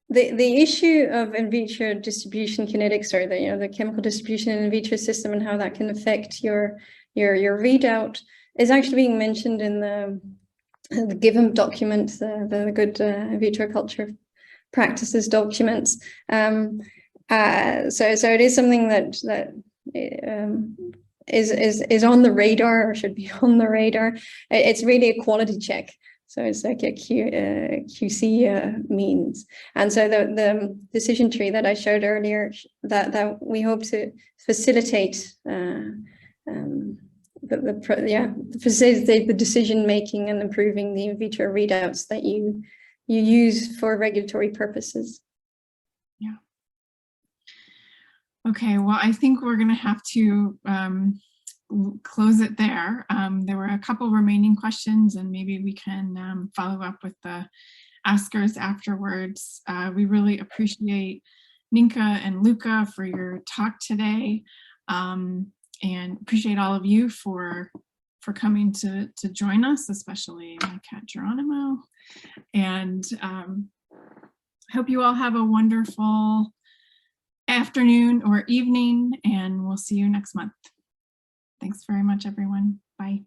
the issue of in vitro distribution kinetics, or the chemical distribution in vitro system, and how that can affect your readout, is actually being mentioned in the GIVM document, the good in vitro culture practices documents. So it is something that is on the radar, or should be on the radar. It's really a quality check. So it's like a QC means. And so the decision tree that I showed earlier, that we hope to facilitate facilitate the decision making and improving the in vitro readouts that you use for regulatory purposes. Yeah. Okay, well, I think we're going to have to close it there. There were a couple remaining questions, and maybe we can follow up with the askers afterwards. We really appreciate Nynke and Luca for your talk today, and appreciate all of you for coming to join us, especially my cat Geronimo. And hope you all have a wonderful afternoon or evening, and we'll see you next month. Thanks very much, everyone. Bye.